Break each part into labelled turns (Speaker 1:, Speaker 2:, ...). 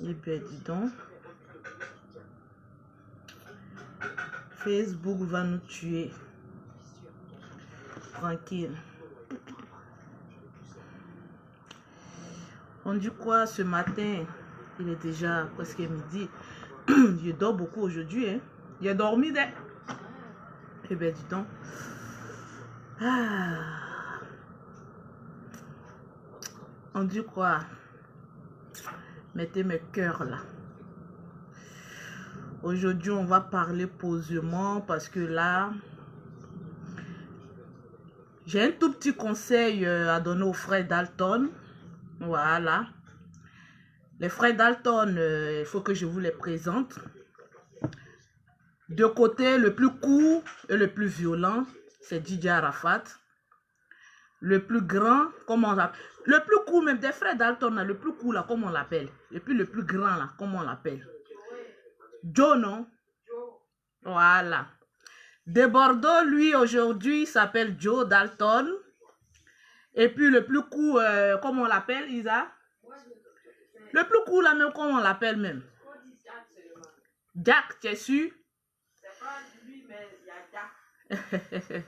Speaker 1: Eh bien, dis donc. Facebook va nous tuer. Tranquille. On dit quoi ce matin? Il est déjà presque midi. Je dors beaucoup aujourd'hui. Hein? J'ai dormi dès. Eh bien, dis donc. Ah. On dit quoi? Mettez mes cœurs là. Aujourd'hui, on va parler posément parce que là, j'ai un tout petit conseil à donner aux frères Dalton. Voilà. Les frères Dalton, il faut que je vous les présente. De côté, le plus court et le plus violent, c'est DJ Arafat. Le plus grand, comment on l'appelle? Le plus court même des frères Dalton, là, le plus court là, comment on l'appelle? Et puis le plus grand là, comment on l'appelle? Joe, non? Voilà. De Bordeaux, lui, aujourd'hui, il s'appelle Joe Dalton. Et puis le plus court, comment on l'appelle, Isa? Le plus court là même, comment on l'appelle même? Jack, tu es sûr? C'est pas lui, mais il y a Jack.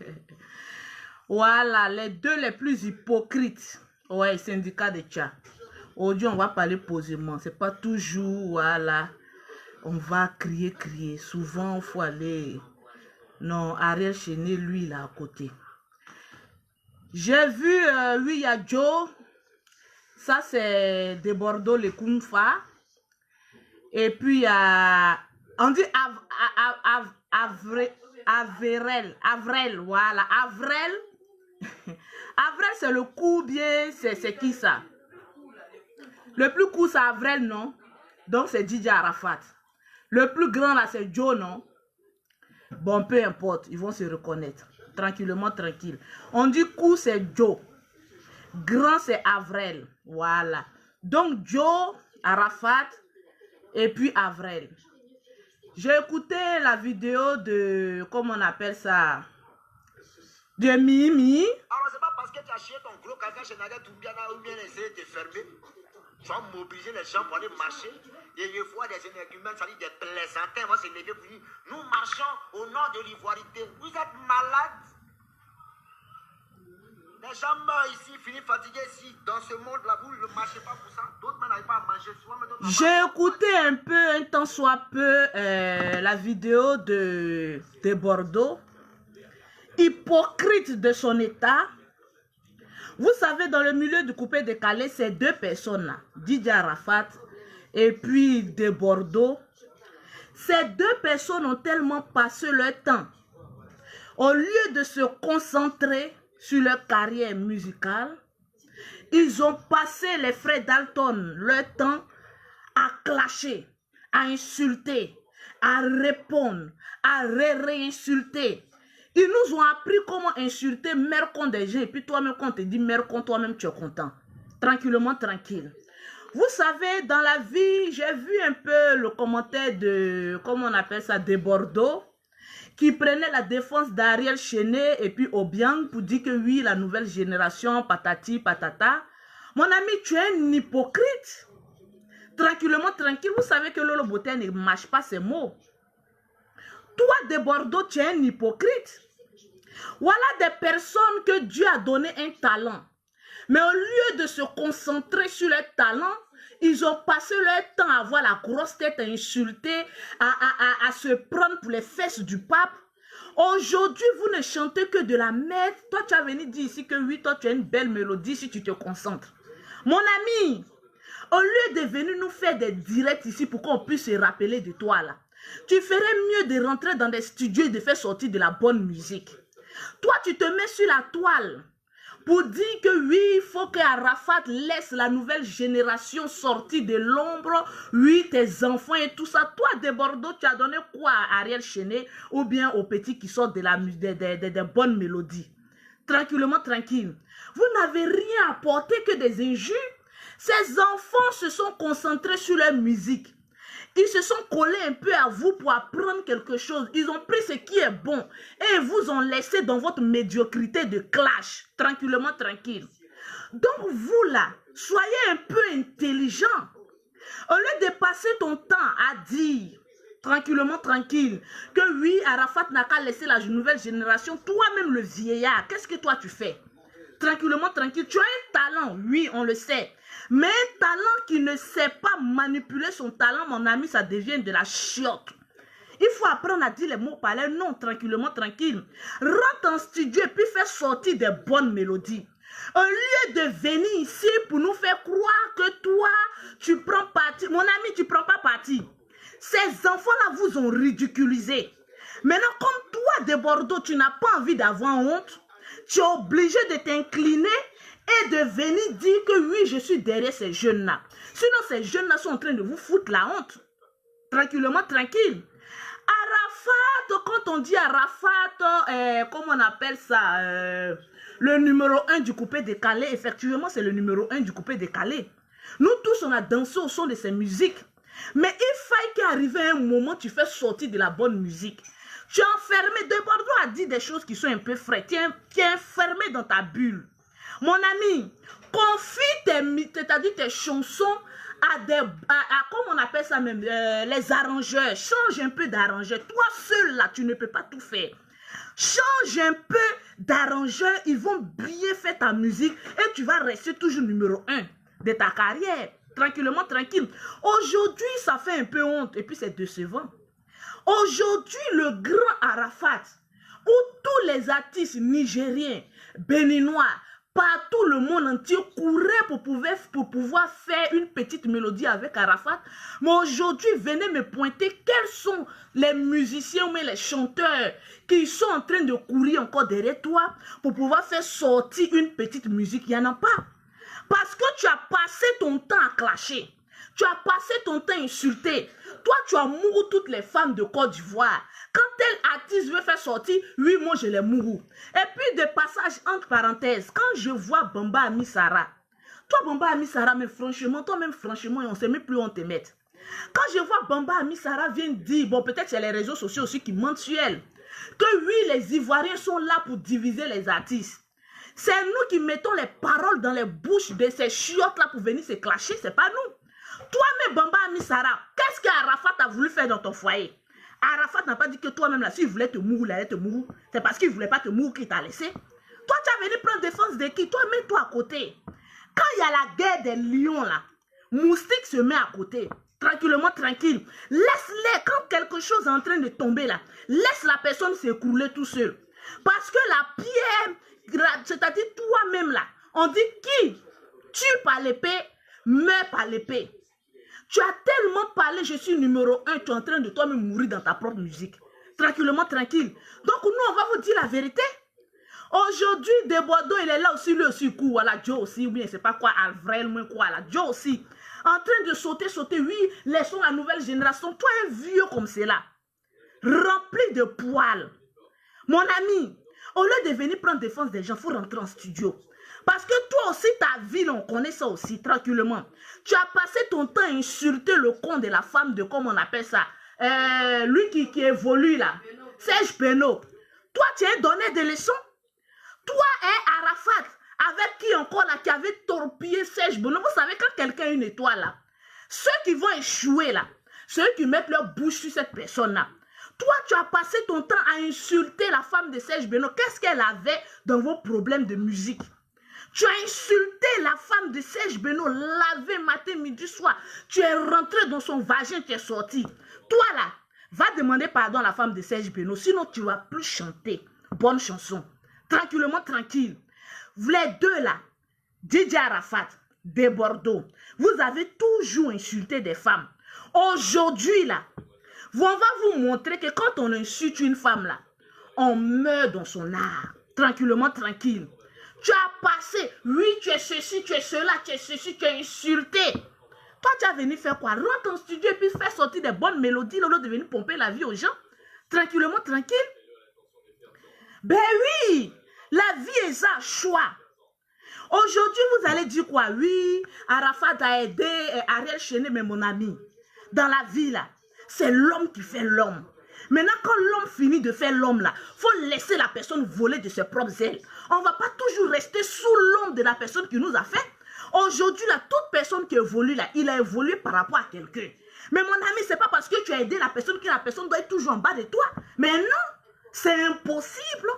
Speaker 1: Voilà, les deux les plus hypocrites. Ouais, syndicat de Tchad. Aujourd'hui, on va parler posément. C'est pas toujours, voilà. On va crier. Souvent, il faut aller... Non, Ariel Chéné, lui, là, à côté. J'ai vu, oui, il y a Joe. Ça, c'est de Bordeaux, les Koumfa. Et puis, il y a... On dit Avrel, voilà. Avrel, c'est le coup bien, c'est qui ça? Le plus court, c'est Avrel, non? Donc, c'est DJ Arafat. Le plus grand, là, c'est Joe, non? Bon, peu importe, ils vont se reconnaître. Tranquillement, tranquille. On dit court, c'est Joe. Grand, c'est Avrel. Voilà. Donc, Joe, Arafat, et puis Avrel. J'ai écouté la vidéo de, comment on appelle ça? De Mimi.
Speaker 2: Alors, c'est pas parce que tu as chié ton gros caca chez Naga Toumbiana ou bien essayer de te fermer. Tu vas mobiliser les gens pour aller marcher. Et je vois des énergumènes, ça dit des plaisantins, vont se lever pour dire nous marchons au nom de l'ivoirité. Vous êtes malades. Les gens meurent ici, finissent fatigués ici. Dans ce monde-là, vous ne marchez pas pour ça. D'autres n'arrivent pas à manger souvent.
Speaker 1: J'ai écouté un peu, un temps soit peu, la vidéo de Bordeaux. Hypocrite de son état. Vous savez, dans le milieu du coupé décalé, c'est deux personnes-là. DJ Arafat et puis de Bordeaux. Ces deux personnes ont tellement passé leur temps. Au lieu de se concentrer sur leur carrière musicale, ils ont passé, les frères Dalton, leur temps à clasher, à insulter, à répondre, à réinsulter. Ils nous ont appris comment insulter mère con des gens. Et puis toi-même, quand on te dit mère con, toi-même, tu es content. Tranquillement, tranquille. Vous savez, dans la vie, j'ai vu un peu le commentaire de, comment on appelle ça, de Bordeaux, qui prenait la défense d'Ariel Chéné et puis Obiang pour dire que oui, la nouvelle génération, patati, patata. Mon ami, tu es un hypocrite. Tranquillement, tranquille. Vous savez que Lolo Boté ne mâche pas ses mots. Toi, de Bordeaux, tu es un hypocrite. Voilà des personnes que Dieu a donné un talent. Mais au lieu de se concentrer sur leur talent, ils ont passé leur temps à avoir la grosse tête, à insulter, à se prendre pour les fesses du pape. Aujourd'hui, vous ne chantez que de la merde. Toi, tu as venu dire ici que oui, toi, tu as une belle mélodie si tu te concentres. Mon ami, au lieu de venir nous faire des directs ici pour qu'on puisse se rappeler de toi là, tu ferais mieux de rentrer dans des studios et de faire sortir de la bonne musique. Toi, tu te mets sur la toile pour dire que oui, il faut que Arafat laisse la nouvelle génération sortir de l'ombre. Oui, tes enfants et tout ça. Toi, de Bordeaux, tu as donné quoi à Ariel Chéné ou bien aux petits qui sortent de la des bonnes mélodies? Tranquillement, tranquille. Vous n'avez rien apporté que des injures. Ces enfants se sont concentrés sur leur musique. Ils se sont collés un peu à vous pour apprendre quelque chose. Ils ont pris ce qui est bon et vous ont laissé dans votre médiocrité de clash, tranquillement, tranquille. Donc vous là, soyez un peu intelligent. Au lieu de passer ton temps à dire, tranquillement, tranquille, que oui, Arafat n'a qu'à laisser la nouvelle génération, toi-même le vieillard, qu'est-ce que toi tu fais? Tranquillement, tranquille, tu as un talent, oui, on le sait. Mais un talent qui ne sait pas manipuler son talent, mon ami, ça devient de la chiotte. Il faut apprendre à dire les mots par l'air, non, tranquillement, tranquille. Rentre en studio et puis fais sortir des bonnes mélodies. Au lieu de venir ici pour nous faire croire que toi, tu prends parti. Mon ami, tu ne prends pas parti. Ces enfants-là vous ont ridiculisé. Maintenant, comme toi, de Bordeaux, tu n'as pas envie d'avoir honte, tu es obligé de t'incliner et de venir dire que oui, je suis derrière ces jeunes-là. Sinon, ces jeunes-là sont en train de vous foutre la honte. Tranquillement, tranquille. Arafat, quand on dit Arafat, comment on appelle ça, le numéro 1 du coupé décalé, effectivement, c'est le numéro 1 du coupé décalé. Nous tous, on a dansé au son de ces musiques. Mais il faille qu'arrive un moment, tu fais sortir de la bonne musique. Tu es enfermé, de Bordeaux a dit des choses qui sont un peu frais. Tu es enfermé dans ta bulle. Mon ami, confie tes chansons à des, comment on appelle ça même, les arrangeurs. Change un peu d'arrangeur. Toi seul là, tu ne peux pas tout faire. Change un peu d'arrangeur, ils vont bien faire ta musique et tu vas rester toujours numéro 1 de ta carrière. Tranquillement, tranquille. Aujourd'hui, ça fait un peu honte et puis c'est décevant. Aujourd'hui, le grand Arafat, où tous les artistes nigériens, béninois, partout le monde entier couraient pour pouvoir faire une petite mélodie avec Arafat. Mais aujourd'hui, venez me pointer quels sont les musiciens ou les chanteurs qui sont en train de courir encore derrière toi pour pouvoir faire sortir une petite musique. Il n'y en a pas. Parce que tu as passé ton temps à clasher. Tu as passé ton temps à insulter. Toi, tu as mouru toutes les femmes de Côte d'Ivoire. Quand tel artiste veut faire sortir, oui, moi, je les mourou. Et puis, de passage entre parenthèses, quand je vois Bamba Amissara, toi, Bamba Amissara, mais franchement, toi-même, franchement, on ne sait même plus où on te met. Quand je vois Bamba Amissara vient dire, bon, peut-être c'est les réseaux sociaux aussi qui mentent sur elle, que oui, les Ivoiriens sont là pour diviser les artistes. C'est nous qui mettons les paroles dans les bouches de ces chiottes-là pour venir se clasher, c'est pas nous. Toi-même, Bamba Amissara, qu'est-ce qu'Arafat a voulu faire dans ton foyer? Arafat n'a pas dit que toi-même, là, s'il voulait te mourir, il allait te mourir. C'est parce qu'il ne voulait pas te mourir qu'il t'a laissé. Toi, tu as venu prendre défense de qui? Toi, mets-toi à côté. Quand il y a la guerre des lions, là, Moustique se met à côté. Tranquillement, tranquille. Laisse-les, quand quelque chose est en train de tomber, là, laisse la personne s'écrouler tout seul. Parce que la pierre, c'est-à-dire toi-même, là, on dit qui tue par l'épée, meurt par l'épée. Tu as tellement parlé, je suis numéro 1, tu es en train de toi-même mourir dans ta propre musique. Tranquillement, tranquille. Donc, nous, on va vous dire la vérité. Aujourd'hui, De Bordeaux, il est là aussi, lui aussi, voilà, Joe aussi, ou bien, c'est pas quoi, Alvrel, ou quoi, là, Joe aussi. En train de sauter, oui, laissons la nouvelle génération. Toi, un vieux comme cela, rempli de poils. Mon ami, au lieu de venir prendre défense des gens, il faut rentrer en studio. Parce que toi aussi, ta ville, on connaît ça aussi, tranquillement. Tu as passé ton temps à insulter le con de la femme de, comment on appelle ça, lui qui évolue là, Serge Beno. Toi, tu as donné des leçons. Toi et Arafat, avec qui encore là, qui avait torpillé Serge Beno. Vous savez, quand quelqu'un a une étoile là, ceux qui vont échouer là, ceux qui mettent leur bouche sur cette personne là, toi, tu as passé ton temps à insulter la femme de Serge Beno. Qu'est-ce qu'elle avait dans vos problèmes de musique? Tu as insulté la femme de Serge Beno, lavé matin, midi, soir. Tu es rentré dans son vagin, tu es sorti. Toi là, va demander pardon à la femme de Serge Beno, sinon tu ne vas plus chanter. Bonne chanson. Tranquillement, tranquille. Vous les deux là, DJ Arafat, De Bordeaux, vous avez toujours insulté des femmes. Aujourd'hui là, on va vous montrer que quand on insulte une femme là, on meurt dans son art. Tranquillement, tranquille. Tu as passé, oui, tu es ceci, tu es cela, tu es ceci, tu es insulté. Toi, tu as venu faire quoi? Rentre en studio et puis faire sortir des bonnes mélodies au lieu de venir pomper la vie aux gens. Tranquillement, tranquille. Ben oui, la vie est ça, choix. Aujourd'hui, vous allez dire quoi? Oui, Arafat a aidé Ariel Cheney, mais mon ami. dans la vie là, c'est l'homme qui fait l'homme. Maintenant, quand l'homme finit de faire l'homme là, il faut laisser la personne voler de ses propres ailes. On ne va pas toujours rester sous l'ombre de la personne qui nous a fait. Aujourd'hui, là, toute personne qui évolue là, il a évolué par rapport à quelqu'un. Mais mon ami, ce n'est pas parce que tu as aidé la personne que la personne doit être toujours en bas de toi. Mais non, c'est impossible.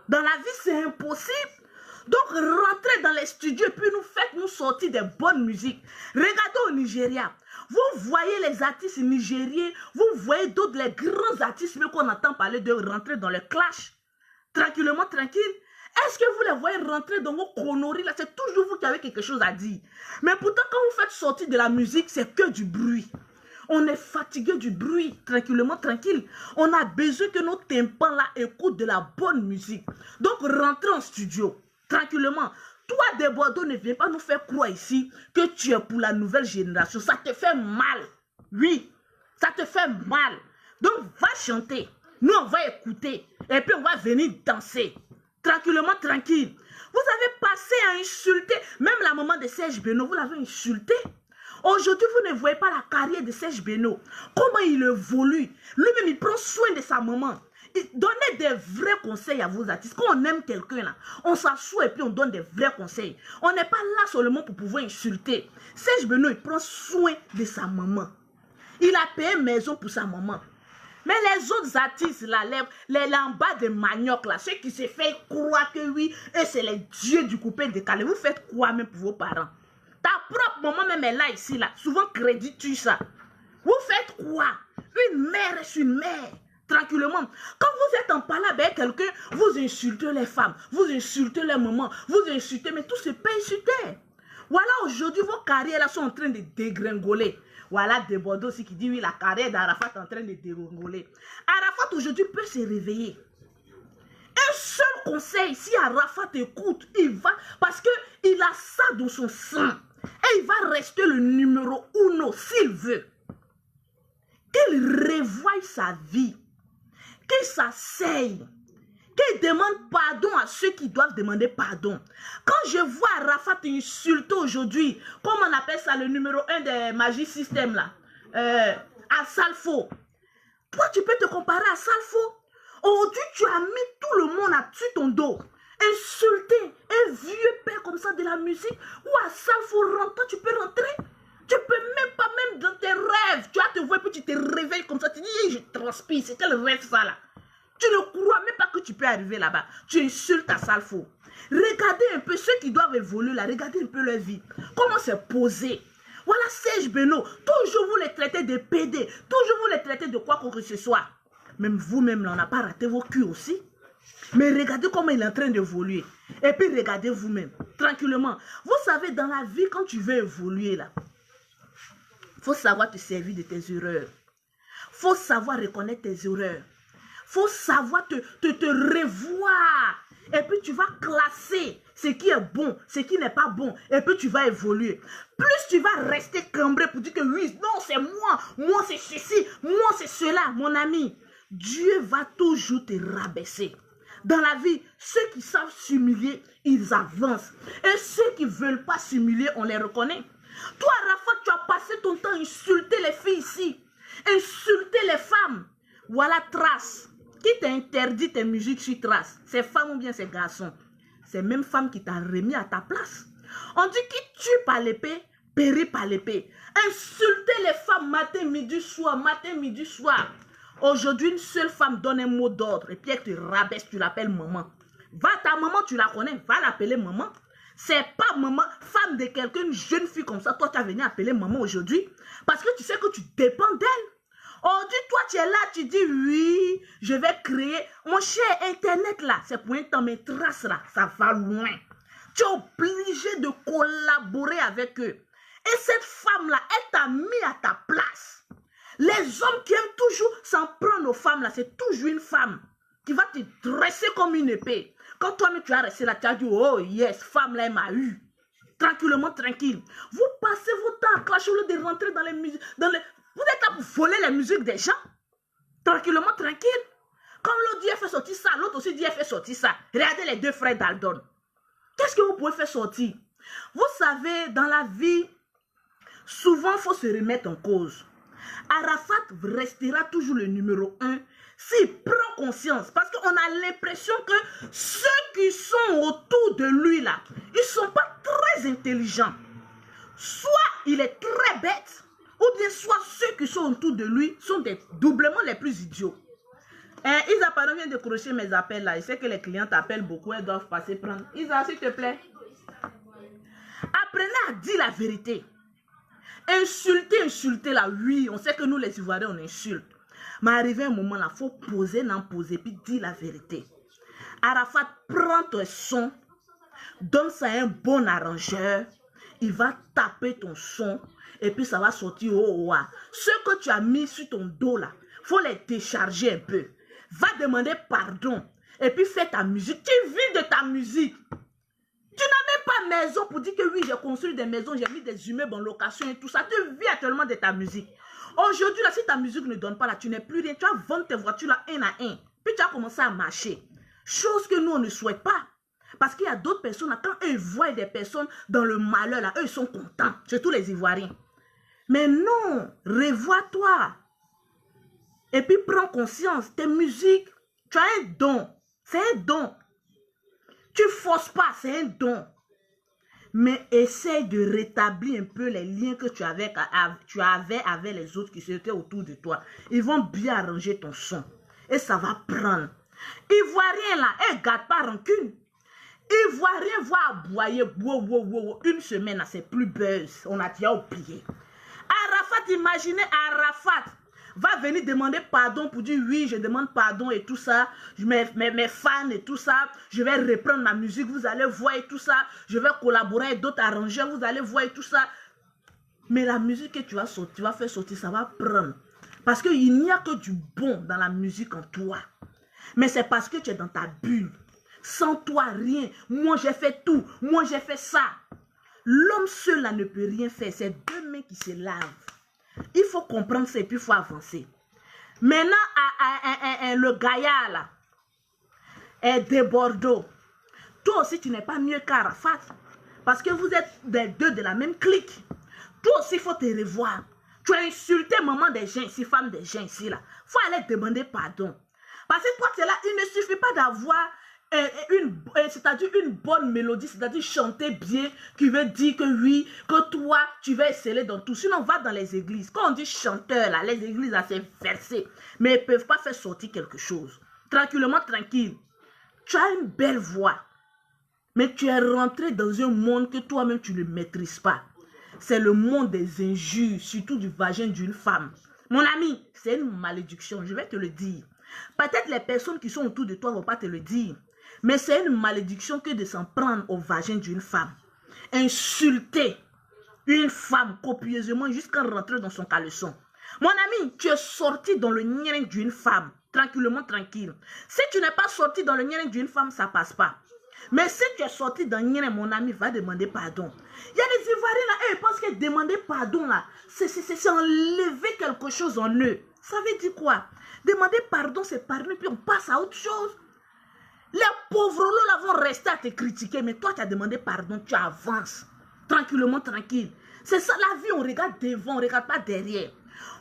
Speaker 1: Dans la vie, c'est impossible. Donc, rentrez dans les studios et puis faites-nous sortir des bonnes musiques. Regardez au Nigeria. Vous voyez les artistes nigériens, vous voyez d'autres, les grands artistes qu'on entend parler de rentrer dans le clash. Tranquillement, tranquille. Est-ce que vous les voyez rentrer dans vos conneries là? C'est toujours vous qui avez quelque chose à dire. Mais pourtant, quand vous faites sortir de la musique, c'est que du bruit. On est fatigué du bruit, tranquillement, tranquille. On a besoin que nos tympans là écoutent de la bonne musique. Donc, rentrez en studio, tranquillement. Toi, des Bordeaux, ne viens pas nous faire croire ici que tu es pour la nouvelle génération. Ça te fait mal. Oui, ça te fait mal. Donc, va chanter. Nous, on va écouter. Et puis, on va venir danser. Tranquillement, tranquille. Vous avez passé à insulter. Même la maman de Serge Beno, vous l'avez insulté. Aujourd'hui, vous ne voyez pas la carrière de Serge Beno. Comment il évolue. Lui-même, il prend soin de sa maman. Donnez des vrais conseils à vos artistes. Quand on aime quelqu'un, là, on s'assoit et puis on donne des vrais conseils. On n'est pas là seulement pour pouvoir insulter. Serge Beno, il prend soin de sa maman. Il a payé une maison pour sa maman. Mais les autres artistes, là, les lambas de manioc, là, ceux qui se font croire que oui, eux, c'est les dieux du coupé décalé. Vous faites quoi même pour vos parents? Ta propre maman même est là, ici, là. Souvent, crédit-tu ça. Vous faites quoi? Une mère est une mère. Tranquillement. Quand vous êtes en parlant avec quelqu'un, vous insultez les femmes, vous insultez les mamans, vous insultez, mais tout se paye sur terre. Voilà, aujourd'hui, vos carrières là sont en train de dégringoler. Voilà, des Bordeaux aussi qui dit, oui, la carrière d'Arafat est en train de dégringoler. Arafat aujourd'hui peut se réveiller. Un seul conseil, si Arafat écoute, il va, parce qu'il a ça dans son sang. Et il va rester le numéro 1 s'il veut. Qu'il revoie sa vie. Qu'il s'asseye, qu'il demande pardon à ceux qui doivent demander pardon. Quand je vois Arafat insulter aujourd'hui, comme on appelle ça le numéro 1 des Magic System là, à Salfo, toi tu peux te comparer à Salfo. Aujourd'hui tu as mis tout le monde à-dessus ton dos. Insulter un vieux père comme ça de la musique, ou à Salfo rentre, tu peux rentrer. Tu peux même pas, même dans tes rêves, tu vas te voir et puis tu te réveilles comme ça, tu dis, je transpire, c'est quel rêve ça là? Tu ne crois même pas que tu peux arriver là-bas. Tu insultes à Salfo. Regardez un peu ceux qui doivent évoluer là, regardez un peu leur vie. Comment c'est posé. Voilà Serge Beno, toujours vous les traitez de PD, toujours vous les traitez de quoi que ce soit. Même vous-même là, on n'a pas raté vos culs aussi. Mais regardez comment il est en train d'évoluer. Et puis regardez vous-même, tranquillement. Vous savez, dans la vie, quand tu veux évoluer là, il faut savoir te servir de tes erreurs. Il faut savoir reconnaître tes erreurs. Il faut savoir te revoir. Et puis tu vas classer ce qui est bon, ce qui n'est pas bon. Et puis tu vas évoluer. Plus tu vas rester cambré pour dire que oui, non, c'est moi. Moi, c'est ceci. Moi, c'est cela, mon ami. Dieu va toujours te rabaisser. Dans la vie, ceux qui savent s'humilier, ils avancent. Et ceux qui ne veulent pas s'humilier, on les reconnaît. Toi, Arafat, tu as passé ton temps à insulter les filles ici. Insulter les femmes. Voilà Trace. Qui t'a interdit tes musiques sur Trace? Ces femmes ou bien ces garçons? Ces mêmes femmes qui t'ont remis à ta place. On dit qui tue par l'épée, périt par l'épée. Insulter les femmes matin, midi, soir, matin, midi, soir. Aujourd'hui, une seule femme donne un mot d'ordre et puis elle te rabaisse, tu l'appelles maman. Va ta maman, tu la connais, va l'appeler maman. C'est pas maman, femme de quelqu'un, une jeune fille comme ça, toi tu as venu appeler maman aujourd'hui. Parce que tu sais que tu dépends d'elle. Aujourd'hui, toi tu es là, tu dis oui, je vais créer. Mon cher Internet là, c'est pour un temps, mes traces là, ça va loin. Tu es obligé de collaborer avec eux. Et cette femme là, elle t'a mis à ta place. Les hommes qui aiment toujours s'en prendre aux femmes là, c'est toujours une femme qui va te dresser comme une épée. Quand toi-même tu as resté là, tu as dit, oh yes, femme là, elle m'a eu. Tranquillement, tranquille. Vous passez votre temps à clasher au lieu de rentrer dans les musiques. Vous êtes là pour voler les musiques des gens. Tranquillement, tranquille. Quand l'autre dit, elle fait sortir ça, l'autre aussi dit, elle fait sortir ça. Regardez les deux frères Daldon. Qu'est-ce que vous pouvez faire sortir? Vous savez, dans la vie, souvent, il faut se remettre en cause. Arafat restera toujours le numéro 1 s'il prend conscience. Parce qu'on a l'impression que ceux qui sont autour de lui là, ils ne sont pas très intelligents. Soit il est très bête, ou bien soit ceux qui sont autour de lui sont doublement les plus idiots. Isa, pardon, vient de décrocher mes appels là. Je sais que les clients t'appellent beaucoup, elles doivent passer prendre. Isa, s'il te plaît. Apprenez à dire la vérité. Insulter là, oui, on sait que nous les Ivoiriens, on insulte. Mais arrivé un moment là, il faut poser, n'en poser, puis dire la vérité. Arafat, prends ton son, donne ça à un bon arrangeur, il va taper ton son, et puis ça va sortir au haut. Ce que tu as mis sur ton dos là, il faut les décharger un peu. Va demander pardon, et puis fais ta musique. Tu vis de ta musique. Tu n'as même pas maison pour dire que oui, j'ai construit des maisons, j'ai mis des immeubles en location et tout ça. Tu vis actuellement de ta musique. Aujourd'hui, là, si ta musique ne donne pas, là, tu n'es plus rien. Tu vas vendre tes voitures là, un à un. Puis tu vas commencer à marcher. Chose que nous, on ne souhaite pas. Parce qu'il y a d'autres personnes, là, quand eux voient des personnes dans le malheur, là, eux, ils sont contents. Surtout les Ivoiriens. Mais non, revois-toi. Et puis, prends conscience. Tes musiques, tu as un don. C'est un don. Tu ne forces pas, c'est un don. Mais essaye de rétablir un peu les liens que tu avais avec les autres qui étaient autour de toi. Ils vont bien arranger ton son. Et ça va prendre. Ivoirien là, ne garde pas rancune. Ivoirien va aboyer. Une semaine là, c'est plus buzz. On a déjà oublié. Arafat, imaginez Arafat va venir demander pardon pour dire oui, je demande pardon et tout ça. Mes fans et tout ça. Je vais reprendre ma musique, vous allez voir et tout ça. Je vais collaborer avec d'autres arrangeurs, vous allez voir et tout ça. Mais la musique que tu vas faire sortir, ça va prendre. Parce qu'il n'y a que du bon dans la musique en toi. Mais c'est parce que tu es dans ta bulle. Sans toi, rien. Moi, j'ai fait tout. Moi, j'ai fait ça. L'homme seul là ne peut rien faire. C'est deux mains qui se lavent. Il faut comprendre ça et puis il faut avancer. Maintenant, le gaillard là, est de Bordeaux. Toi aussi, tu n'es pas mieux qu'Arafat. Parce que vous êtes des deux de la même clique. Toi aussi, il faut te revoir. Tu as insulté maman des gens ici, femme des gens ici là. Il faut aller demander pardon. Parce que toi, c'est là, il ne suffit pas d'avoir c'est-à-dire une bonne mélodie, c'est-à-dire chanter bien, qui veut dire que oui, que toi, tu vas exceller dans tout. Sinon, on va dans les églises. Quand on dit chanteur, là, les églises, là, c'est versé. Mais ils ne peuvent pas faire sortir quelque chose. Tranquillement, tranquille. Tu as une belle voix. Mais tu es rentré dans un monde que toi-même, tu ne maîtrises pas. C'est le monde des injures, surtout du vagin d'une femme. Mon ami, c'est une malédiction, je vais te le dire. Peut-être les personnes qui sont autour de toi ne vont pas te le dire. Mais c'est une malédiction que de s'en prendre au vagin d'une femme. Insulter une femme copieusement jusqu'à rentrer dans son caleçon. Mon ami, tu es sorti dans le nien d'une femme, tranquillement, tranquille. Si tu n'es pas sorti dans le nien d'une femme, ça ne passe pas. Mais si tu es sorti dans le nien, mon ami, va demander pardon. Il y a des Ivoiriens là, ils pensent que demander pardon là, c'est enlever quelque chose en eux. Ça veut dire quoi? Demander pardon, c'est pardonner, puis on passe à autre chose. Les pauvres là vont rester à te critiquer, mais toi tu as demandé pardon, tu avances. Tranquillement, tranquille. C'est ça la vie, on regarde devant, on ne regarde pas derrière.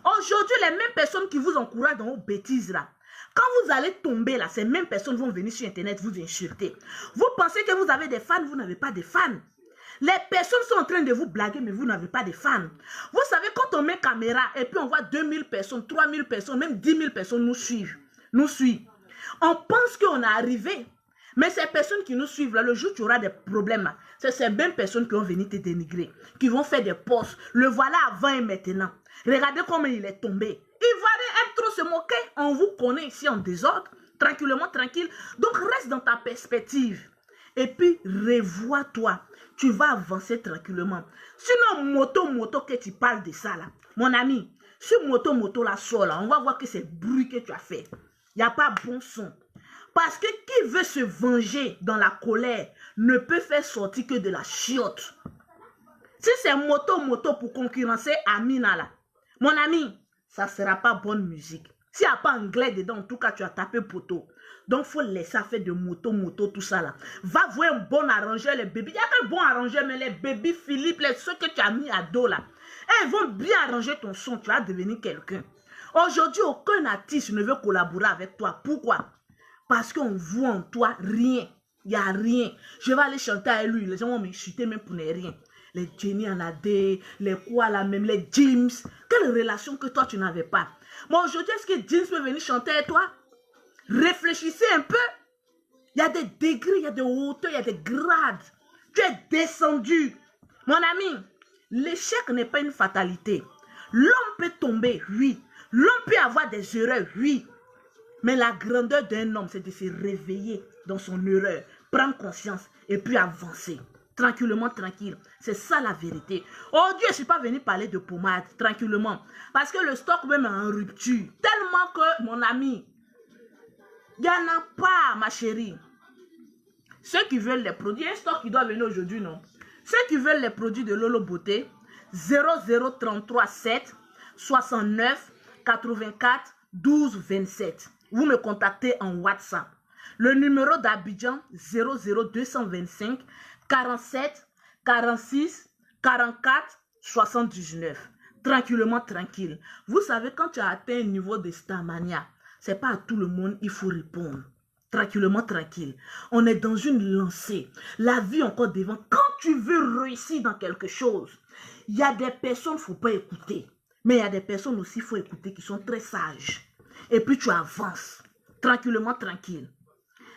Speaker 1: Aujourd'hui, les mêmes personnes qui vous encouragent dans vos bêtises là, quand vous allez tomber là, ces mêmes personnes vont venir sur internet vous insulter. Vous pensez que vous avez des fans, vous n'avez pas de fans. Les personnes sont en train de vous blaguer, mais vous n'avez pas de fans. Vous savez, quand on met caméra et puis on voit 2000 personnes, 3000 personnes, même 10 000 personnes nous suivent. On pense qu'on est arrivé. Mais ces personnes qui nous suivent, là, le jour où tu auras des problèmes, c'est ces mêmes personnes qui vont venir te dénigrer, qui vont faire des posts. Le voilà avant et maintenant. Regardez comment il est tombé. Ivoirien aime trop se moquer. On vous connaît ici en désordre, tranquillement, tranquille. Donc reste dans ta perspective. Et puis revois-toi. Tu vas avancer tranquillement. Sinon, moto, que tu parles de ça là. Mon ami, si moto là sort là, on va voir que c'est bruit que tu as fait. Il n'y a pas bon son. Parce que qui veut se venger dans la colère ne peut faire sortir que de la chiotte. Si c'est moto pour concurrencer Amina là, mon ami, ça ne sera pas bonne musique. S'il n'y a pas anglais dedans, en tout cas, tu as tapé poteau. Donc, il faut laisser faire de moto, tout ça là. Va voir un bon arrangeur, les bébés. Il y a quel bon arrangeur, mais les bébés Philippe, ceux que tu as mis à dos là. Et ils vont bien arranger ton son, tu vas devenir quelqu'un. Aujourd'hui, aucun artiste ne veut collaborer avec toi. Pourquoi? Parce qu'on voit en toi rien. Il n'y a rien. Je vais aller chanter avec lui. Les gens vont m'insulter même pour ne rien. Les Jenny Anadé, les quoi là même, les James. Quelle relation que toi tu n'avais pas. Moi aujourd'hui, est-ce que James peut venir chanter avec toi? Réfléchissez un peu. Il y a des degrés, il y a des hauteurs, il y a des grades. Tu es descendu. Mon ami, l'échec n'est pas une fatalité. L'homme peut tomber, oui. L'homme peut avoir des erreurs, oui. Mais la grandeur d'un homme, c'est de se réveiller dans son erreur, prendre conscience et puis avancer. Tranquillement, tranquille. C'est ça la vérité. Oh Dieu, je ne suis pas venu parler de pommade, tranquillement. Parce que le stock même est en rupture. Tellement que, mon ami, il n'y en a pas, ma chérie. Ceux qui veulent les produits, il y a un stock qui doit venir aujourd'hui, non? Ceux qui veulent les produits de Lolo Beauté, 0033 7 69 84 12 27. Vous me contactez en WhatsApp. Le numéro d'Abidjan, 00225 47 46 44 79. Tranquillement, tranquille. Vous savez, quand tu as atteint un niveau de Starmania, c'est pas à tout le monde il faut répondre. Tranquillement, tranquille. On est dans une lancée. La vie encore devant. Quand tu veux réussir dans quelque chose, il y a des personnes qu'il ne faut pas écouter. Mais il y a des personnes aussi qu'il faut écouter qui sont très sages. Et puis tu avances. Tranquillement, tranquille.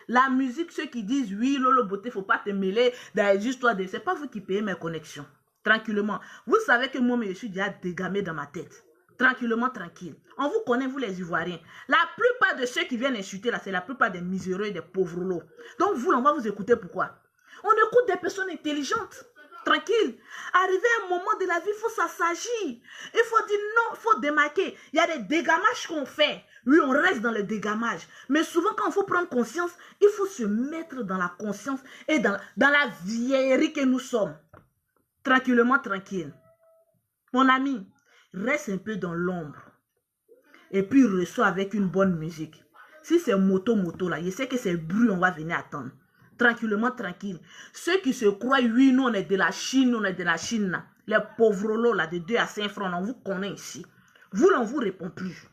Speaker 1: La musique, ceux qui disent, oui, Lolo Beauté, il ne faut pas te mêler dans les histoires de... Ce n'est pas vous qui payez mes connexions. Tranquillement. Vous savez que moi, je suis déjà dégamé dans ma tête. Tranquillement, tranquille. On vous connaît, vous les Ivoiriens. La plupart de ceux qui viennent insulter là, c'est la plupart des miséreux et des pauvres lots. Donc vous, on va vous écouter pourquoi? On écoute des personnes intelligentes. Tranquille. Arrivé à un moment de la vie, il faut s'assagir. Il faut dire non, il faut démarquer. Il y a des dégamages qu'on fait. Oui, on reste dans le dégamage. Mais souvent, quand il faut prendre conscience, il faut se mettre dans la conscience et dans la vieillerie que nous sommes. Tranquillement, tranquille. Mon ami, reste un peu dans l'ombre. Et puis, reçois avec une bonne musique. Si c'est moto là, je sais que c'est bruit, on va venir attendre. Tranquillement, tranquille. Ceux qui se croient, oui, nous, on est de la Chine, là. Les pauvres lots, là, de 2 à 5 francs, on vous connaît ici. Vous, on ne vous répond plus.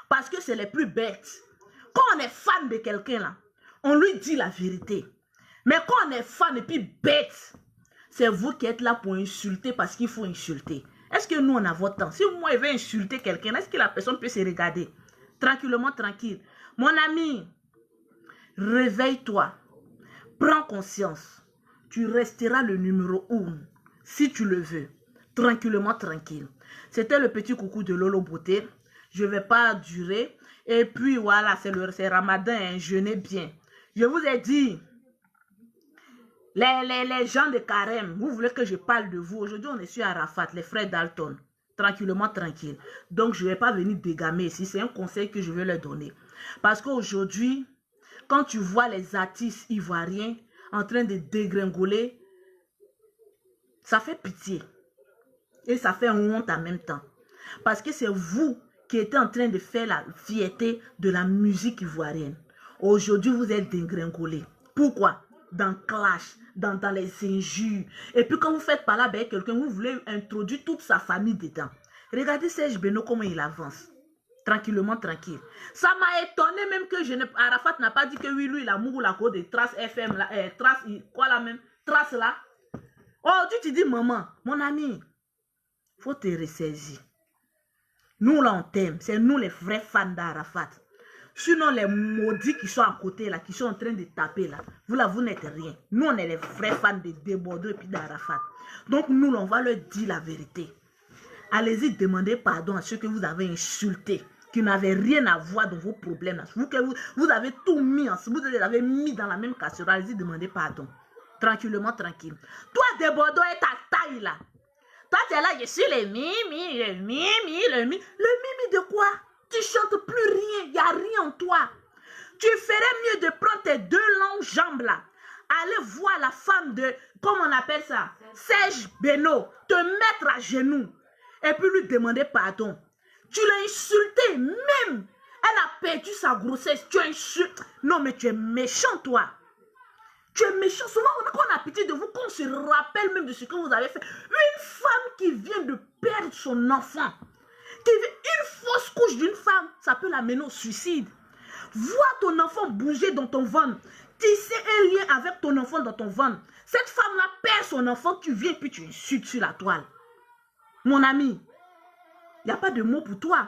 Speaker 1: Parce que c'est les plus bêtes. Quand on est fan de quelqu'un, là, on lui dit la vérité. Mais quand on est fan et puis bête, c'est vous qui êtes là pour insulter parce qu'il faut insulter. Est-ce que nous, on a votre temps? Si moi, je vais insulter quelqu'un, est-ce que la personne peut se regarder? Tranquillement, tranquille. Mon ami, réveille-toi. Prends conscience. Tu resteras le numéro 1, si tu le veux. Tranquillement, tranquille. C'était le petit coucou de Lolo Beauté. Je ne vais pas durer. Et puis, voilà, c'est Ramadan, hein, jeûnez bien. Je vous ai dit, les gens de Carême, vous voulez que je parle de vous. Aujourd'hui, on est sur Arafat, les frères Dalton. Tranquillement, tranquille. Donc, je ne vais pas venir dégamer ici. C'est un conseil que je vais leur donner. Parce qu'aujourd'hui, quand tu vois les artistes ivoiriens en train de dégringoler, ça fait pitié. Et ça fait honte en même temps. Parce que c'est vous qui êtes en train de faire la fierté de la musique ivoirienne. Aujourd'hui, vous êtes dégringolés. Pourquoi? Dans clash, dans les injures. Et puis quand vous faites parler avec quelqu'un, vous voulez introduire toute sa famille dedans. Regardez Serge Beno, comment il avance. Tranquillement, tranquille. Ça m'a étonné même que Arafat n'a pas dit que oui, lui, il a mouru la cause de Trace FM, là, Trace, quoi là même, Trace là. Oh, tu dis, maman, mon ami, faut te ressaisir. Nous, là, on t'aime. C'est nous, les vrais fans d'Arafat. Sinon, les maudits qui sont à côté, là, qui sont en train de taper, là, vous n'êtes rien. Nous, on est les vrais fans de Bordeaux et puis d'Arafat. Donc, nous, on va leur dire la vérité. Allez-y demander pardon à ceux que vous avez insultés, qui n'avaient rien à voir dans vos problèmes. Vous avez tout mis, vous les avez mis dans la même casserole. Allez-y demander pardon. Tranquillement, tranquille. Toi, de Bordeaux et ta taille, là. Toi, tu es là, je suis le mimi. Le mimi de quoi? Tu chantes plus rien, il n'y a rien en toi. Tu ferais mieux de prendre tes 2 longues jambes là. Aller voir la femme de, comment on appelle ça? Serge Beno. Te mettre à genoux. Et puis lui demander pardon. Tu l'as insulté même. Elle a perdu sa grossesse. Tu es non, mais tu es méchant, toi. Tu es méchant. Souvent, on a pitié de vous, qu'on se rappelle même de ce que vous avez fait. Une femme qui vient de perdre son enfant, une fausse couche d'une femme, ça peut l'amener au suicide. Vois ton enfant bouger dans ton ventre. Tisser un lien avec ton enfant dans ton ventre. Cette femme-là perd son enfant, tu viens puis tu insultes sur la toile. Mon ami, il n'y a pas de mot pour toi.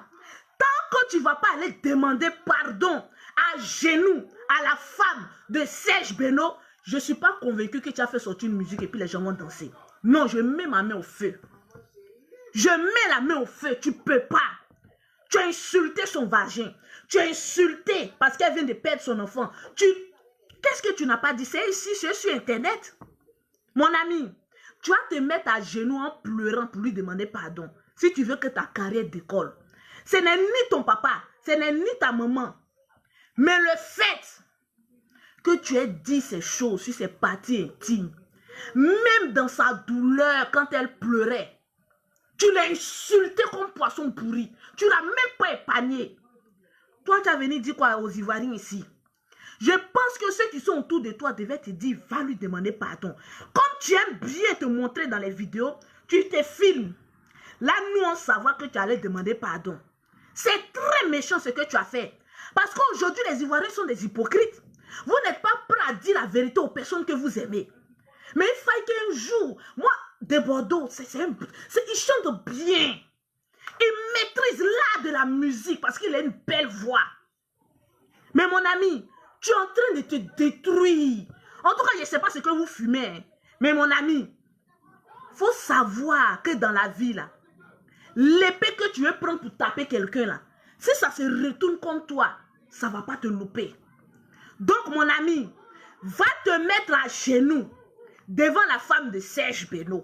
Speaker 1: Tant que tu ne vas pas aller demander pardon à genoux à la femme de Serge Beno, je ne suis pas convaincu que tu as fait sortir une musique et puis les gens vont danser. Non, je mets ma main au feu. Je mets la main au feu, tu ne peux pas. Tu as insulté son vagin. Tu as insulté parce qu'elle vient de perdre son enfant. Qu'est-ce que tu n'as pas dit? C'est ici, c'est sur Internet. Mon ami, tu vas te mettre à genoux en pleurant pour lui demander pardon. Si tu veux que ta carrière décolle. Ce n'est ni ton papa, ce n'est ni ta maman. Mais le fait que tu aies dit ces choses sur ses parties intimes, même dans sa douleur, quand elle pleurait, tu l'as insulté comme poisson pourri. Tu ne l'as même pas épargné. Toi, tu as venu dire quoi aux Ivoiriens ici? Je pense que ceux qui sont autour de toi devaient te dire, va lui demander pardon. Comme tu aimes bien te montrer dans les vidéos, tu te filmes. Là, nous, on savoir que tu allais demander pardon. C'est très méchant ce que tu as fait. Parce qu'aujourd'hui, les Ivoiriens sont des hypocrites. Vous n'êtes pas prêts à dire la vérité aux personnes que vous aimez. Mais il faille qu'un jour, moi, de Bordeaux, il chante bien. Il maîtrise l'art de la musique parce qu'il a une belle voix. Mais mon ami, tu es en train de te détruire. En tout cas, je ne sais pas ce que vous fumez. Hein. Mais mon ami, il faut savoir que dans la vie, là, l'épée que tu veux prendre pour taper quelqu'un, là, si ça se retourne contre toi, ça ne va pas te louper. Donc, mon ami, va te mettre à genoux devant la femme de Serge Beno.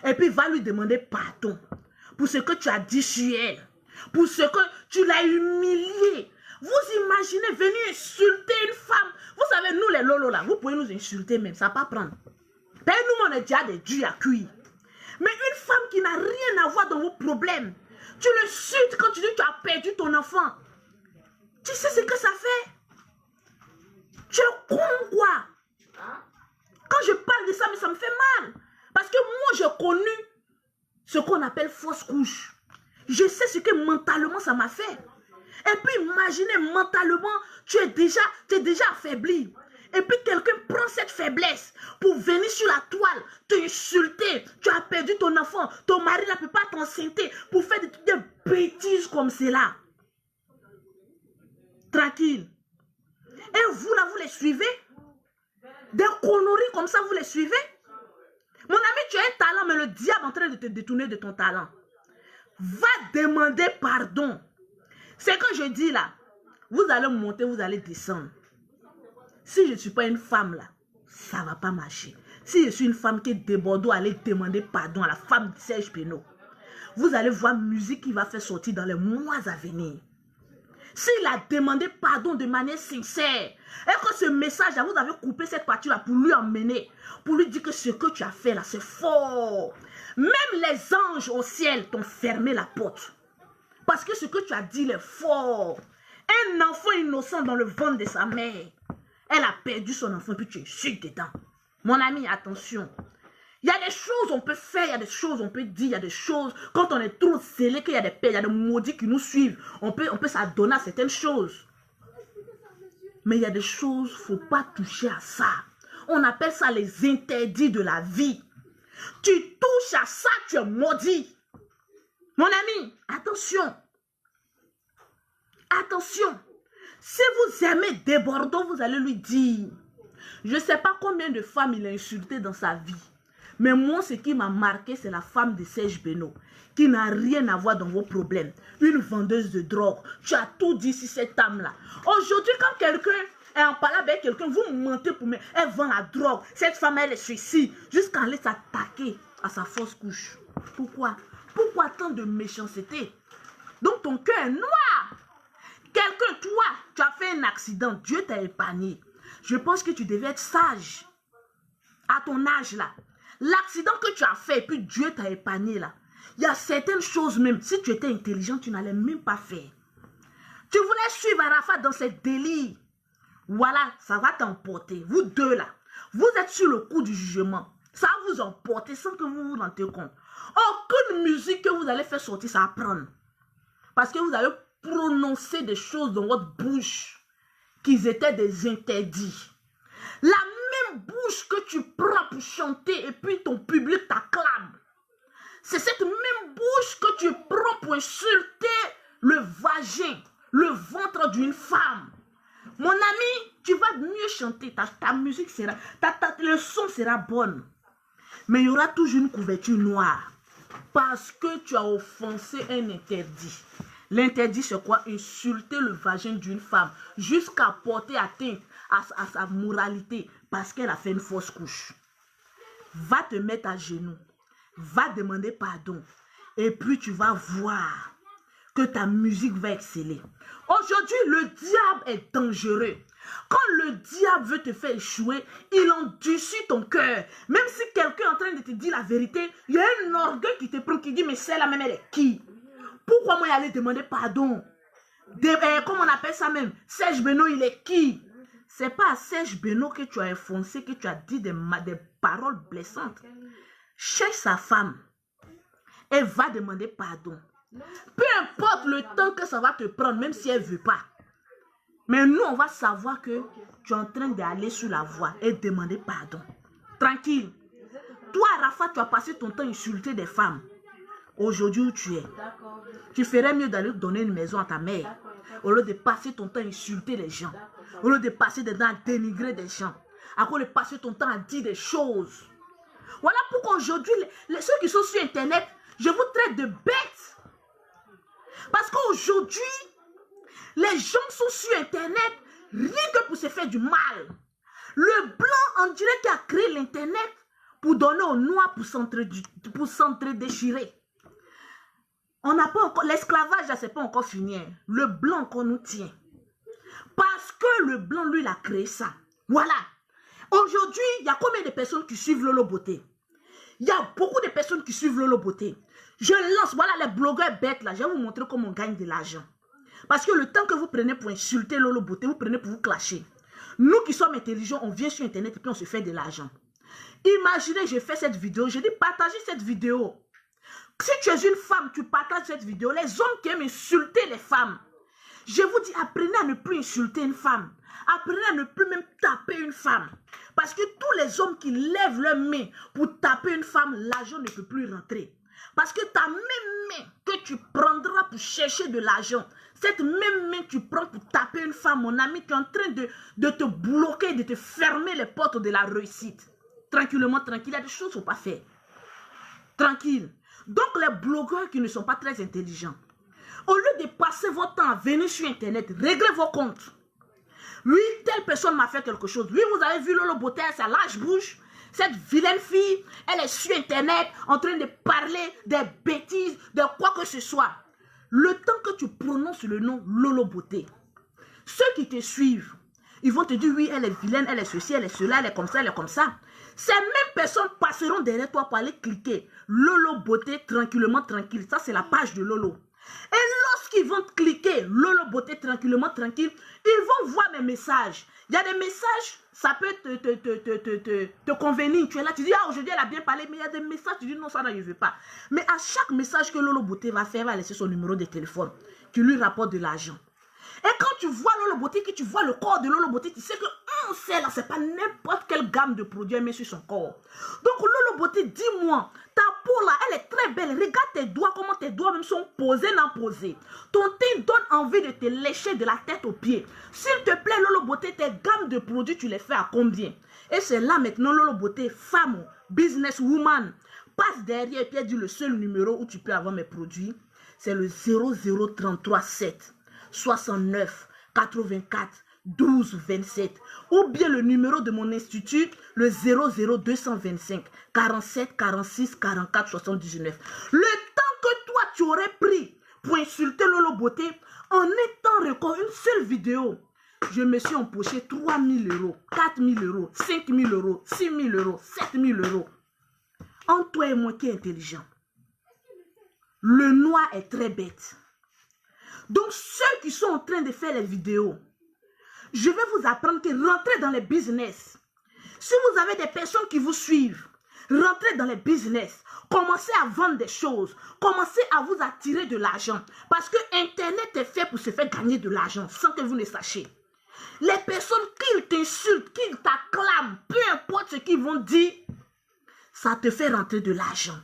Speaker 1: Et puis, va lui demander pardon pour ce que tu as dit sur elle. Pour ce que tu l'as humiliée. Vous imaginez venir insulter une femme. Vous savez, nous les lolos là, vous pouvez nous insulter même, ça ne va pas prendre. Ben, nous, on est déjà des dieux à cuire. Mais une femme qui n'a rien à voir dans vos problèmes, tu le insultes quand tu dis que tu as perdu ton enfant. Tu sais ce que ça fait? Tu es con quoi? Quand je parle de ça, mais ça me fait mal. Parce que moi, j'ai connu ce qu'on appelle fausse couche. Je sais ce que mentalement ça m'a fait. Et puis imaginez, mentalement, tu es déjà affaibli. Et puis quelqu'un prend cette faiblesse pour venir sur la toile, t'insulter. Tu as perdu ton enfant, ton mari ne peut pas t'enceinter pour faire des bêtises comme cela. Tranquille. Et vous là, vous les suivez? Des conneries comme ça, vous les suivez? Mon ami, tu as un talent, mais le diable est en train de te détourner de ton talent. Va demander pardon. C'est que je dis là, vous allez monter, vous allez descendre. Si je ne suis pas une femme là, ça ne va pas marcher. Si je suis une femme qui est de Bordeaux, allez demander pardon à la femme de Serge Beno. Vous allez voir musique qui va faire sortir dans les mois à venir. S'il a demandé pardon de manière sincère, et que ce message là, vous avez coupé cette partie là pour lui emmener, pour lui dire que ce que tu as fait là, c'est faux. Même les anges au ciel t'ont fermé la porte. Parce que ce que tu as dit est faux. Un enfant innocent dans le ventre de sa mère. Elle a perdu son enfant, puis tu es chute dedans. Mon ami, attention. Il y a des choses on peut faire, il y a des choses on peut dire, il y a des choses, quand on est trop scellé, qu'il y a des pères, il y a des maudits qui nous suivent, on peut s'adonner à certaines choses. Mais il y a des choses, il ne faut pas toucher à ça. On appelle ça les interdits de la vie. Tu touches à ça, tu es maudit. Mon ami, attention. Attention. Si vous aimez des Bordeaux, vous allez lui dire. Je ne sais pas combien de femmes il a insulté dans sa vie. Mais moi, ce qui m'a marqué, c'est la femme de Serge Beno, qui n'a rien à voir dans vos problèmes. Une vendeuse de drogue. Tu as tout dit sur cette âme-là. Aujourd'hui, quand quelqu'un est en parlant avec quelqu'un, vous mentez pour moi. Elle vend la drogue. Cette femme, elle est suicide. Jusqu'à aller s'attaquer à sa fausse couche. Pourquoi? Pourquoi tant de méchanceté? Donc, ton cœur est noir. Quelqu'un, toi, tu as fait un accident. Dieu t'a épargné. Je pense que tu devais être sage. À ton âge, là. L'accident que tu as fait, et puis Dieu t'a épargné là. Il y a certaines choses même, si tu étais intelligent, tu n'allais même pas faire. Tu voulais suivre Arafat dans ses délires. Voilà, ça va t'emporter. Vous deux là, vous êtes sur le coup du jugement. Ça va vous emporter sans que vous vous rendiez compte. Aucune musique que vous allez faire sortir, ça va prendre. Parce que vous avez prononcé des choses dans votre bouche qui étaient des interdits. La même bouche que tu prends pour chanter et puis ton public t'acclame. C'est cette même bouche que tu prends pour insulter le vagin, le ventre d'une femme. Mon ami, tu vas mieux chanter, ta musique sera, le son sera bonne. Mais il y aura toujours une couverture noire. Parce que tu as offensé un interdit. L'interdit, c'est quoi? Insulter le vagin d'une femme jusqu'à porter atteinte à sa moralité parce qu'elle a fait une fausse couche. Va te mettre à genoux. Va demander pardon. Et puis tu vas voir que ta musique va exceller. Aujourd'hui, le diable est dangereux. Quand le diable veut te faire échouer, il endurcit ton cœur. Même si quelqu'un est en train de te dire la vérité, il y a un orgueil qui te prend, qui dit, mais celle-là même, elle est qui? Pourquoi moi, y aller demander pardon? Comment on appelle ça même? Serge Beno, il est qui? C'est pas à Serge Beno que tu as enfoncé, que tu as dit des paroles blessantes. Cherche sa femme et va demander pardon. Peu importe le temps que ça va te prendre, même si elle ne veut pas. Mais nous, on va savoir que tu es en train d'aller sur la voie et demander pardon. Tranquille. Toi, Arafat, tu as passé ton temps à insulter des femmes. Aujourd'hui où tu es, tu ferais mieux d'aller donner une maison à ta mère. Au lieu de passer ton temps à insulter les gens. Au lieu de passer ton temps à dénigrer des gens. À cause de passer ton temps à dire des choses. Voilà pourquoi aujourd'hui, ceux qui sont sur Internet, je vous traite de bêtes. Parce qu'aujourd'hui, les gens sont sur Internet rien que pour se faire du mal. Le blanc, on dirait qu'il a créé l'Internet pour donner aux noirs pour s'entre-déchirer. On n'a pas encore, l'esclavage, ça c'est pas encore fini. Le blanc qu'on nous tient. Parce que le blanc, lui, il a créé ça. Voilà. Aujourd'hui, il y a combien de personnes qui suivent Lolo Beauté? Il y a beaucoup de personnes qui suivent Lolo Beauté. Je lance, voilà les blogueurs bêtes là. Je vais vous montrer comment on gagne de l'argent. Parce que le temps que vous prenez pour insulter Lolo Beauté, vous prenez pour vous clasher. Nous qui sommes intelligents, on vient sur Internet et puis on se fait de l'argent. Imaginez, je fais cette vidéo, je dis partagez cette vidéo. Si tu es une femme, tu partages cette vidéo. Les hommes qui aiment insulter les femmes, je vous dis, apprenez à ne plus insulter une femme. Apprenez à ne plus même taper une femme. Parce que tous les hommes qui lèvent leurs mains pour taper une femme, l'argent ne peut plus rentrer. Parce que ta même main que tu prendras pour chercher de l'argent, cette même main que tu prends pour taper une femme, mon ami, tu es en train de te bloquer, de te fermer les portes de la réussite. Tranquillement, tranquille, il y a des choses qu'il ne faut pas faire. Tranquille. Donc les blogueurs qui ne sont pas très intelligents, au lieu de passer votre temps à venir sur Internet, réglez vos comptes. Oui, telle personne m'a fait quelque chose. Oui, vous avez vu Lolo Beauté, sa lâche bouche. Cette vilaine fille, elle est sur Internet en train de parler des bêtises, de quoi que ce soit. Le temps que tu prononces le nom Lolo Beauté, ceux qui te suivent, ils vont te dire oui, elle est vilaine, elle est ceci, elle est cela, elle est comme ça, elle est comme ça. Ces mêmes personnes passeront derrière toi pour aller cliquer Lolo Beauté tranquillement, tranquille. Ça, c'est la page de Lolo. Et lorsqu'ils vont cliquer Lolo Beauté tranquillement, tranquille, ils vont voir mes messages. Il y a des messages, ça peut te convenir. Tu es là, tu dis, ah, aujourd'hui, elle a bien parlé, mais il y a des messages, tu dis, non, ça, je ne veux pas. Mais à chaque message que Lolo Beauté va faire, elle va laisser son numéro de téléphone qui lui rapporte de l'argent. Et quand tu vois Lolo Beauté, que tu vois le corps de Lolo Beauté, tu sais que c'est là, c'est pas n'importe quelle gamme de produits elle met sur son corps. Donc Lolo Beauté, dis-moi, ta peau là, elle est très belle. Regarde tes doigts, comment tes doigts même sont posés, non posés. Ton teint donne envie de te lécher de la tête aux pieds. S'il te plaît, Lolo Beauté, tes gammes de produits, tu les fais à combien? Et c'est là maintenant, Lolo Beauté, femme, businesswoman, passe derrière et puis elle dit le seul numéro où tu peux avoir mes produits, c'est le 00337 69 84 12 27 ou bien le numéro de mon institut, le 00225 47 46 44 79. Le temps que toi tu aurais pris pour insulter Lolo Beauté en étant record une seule vidéo, je me suis empoché 3 000 euros, 4 000 euros, 5 000 euros, 6 000 euros, 7 000 euros. En toi et moi qui est intelligent, le noir est très bête. Donc, ceux qui sont en train de faire les vidéos, je vais vous apprendre que rentrez dans les business. Si vous avez des personnes qui vous suivent, rentrez dans les business. Commencez à vendre des choses. Commencez à vous attirer de l'argent. Parce que Internet est fait pour se faire gagner de l'argent sans que vous ne sachiez. Les personnes qui t'insultent, qui t'acclament, peu importe ce qu'ils vont dire, ça te fait rentrer de l'argent.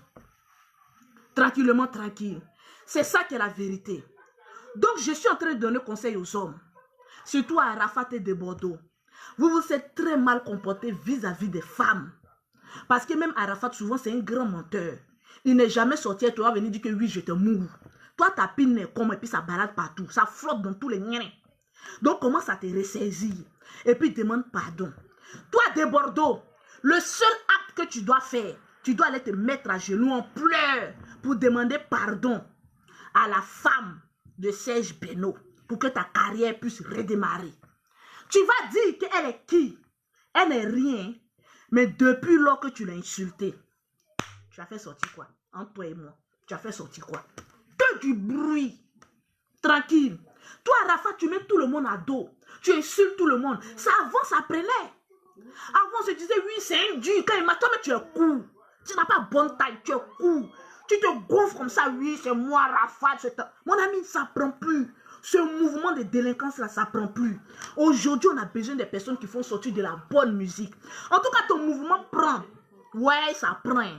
Speaker 1: Tranquillement, tranquille. C'est ça qui est la vérité. Donc, je suis en train de donner conseil aux hommes. Surtout à Arafat et de Bordeaux. Vous vous êtes très mal comportés vis-à-vis des femmes. Parce que même Arafat, souvent, c'est un grand menteur. Il n'est jamais sorti et toi venir dire que oui, je te mourre. Toi, ta pine est comme et puis ça balade partout. Ça flotte dans tous les niens. Donc, commence à te ressaisir. Et puis, demande pardon. Toi, de Bordeaux, le seul acte que tu dois faire, tu dois aller te mettre à genoux en pleurs pour demander pardon à la femme de Serge Beno pour que ta carrière puisse redémarrer. Tu vas dire qu'elle est qui? Elle n'est rien. Mais depuis lors que tu l'as insultée, tu as fait sortir quoi? Entre toi et moi, tu as fait sortir quoi? Que du bruit. Tranquille. Toi, Rafa, tu mets tout le monde à dos. Tu insultes tout le monde. Ça, avant, ça prenait. Avant, on se disait, oui, c'est un dur. Quand il m'a dit, mais tu es court. Tu n'as pas bonne taille, tu es court. Tu te gonfles comme ça, oui, c'est moi, Rafa. Mon ami, ça ne prend plus. Ce mouvement de délinquance-là, ça ne prend plus. Aujourd'hui, on a besoin des personnes qui font sortir de la bonne musique. En tout cas, ton mouvement prend. Ouais, ça prend.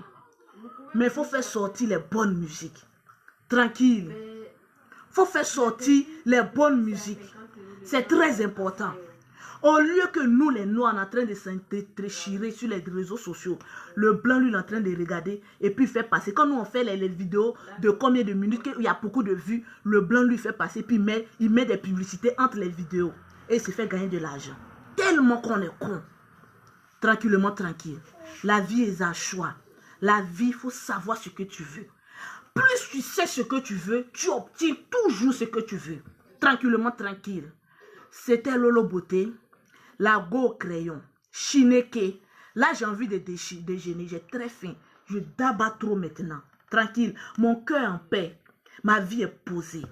Speaker 1: Mais il faut faire sortir les bonnes musiques. Tranquille. Il faut faire sortir les bonnes musiques. C'est très important. Au lieu que nous, les Noirs, on est en train de s'entrechirer sur les réseaux sociaux, le blanc, lui, il est en train de regarder et puis fait passer. Quand nous, on fait les vidéos de combien de minutes, il y a beaucoup de vues, le blanc, lui, fait passer, puis il met des publicités entre les vidéos. Et il se fait gagner de l'argent. Tellement qu'on est con. Tranquillement, tranquille. La vie est un choix. La vie, il faut savoir ce que tu veux. Plus tu sais ce que tu veux, tu obtiens toujours ce que tu veux. Tranquillement, tranquille. C'était Lolo Beauté. La go au crayon. Chineke. Là, j'ai envie de déjeuner. J'ai très faim. Je d'abats trop maintenant. Tranquille. Mon cœur est en paix. Ma vie est posée.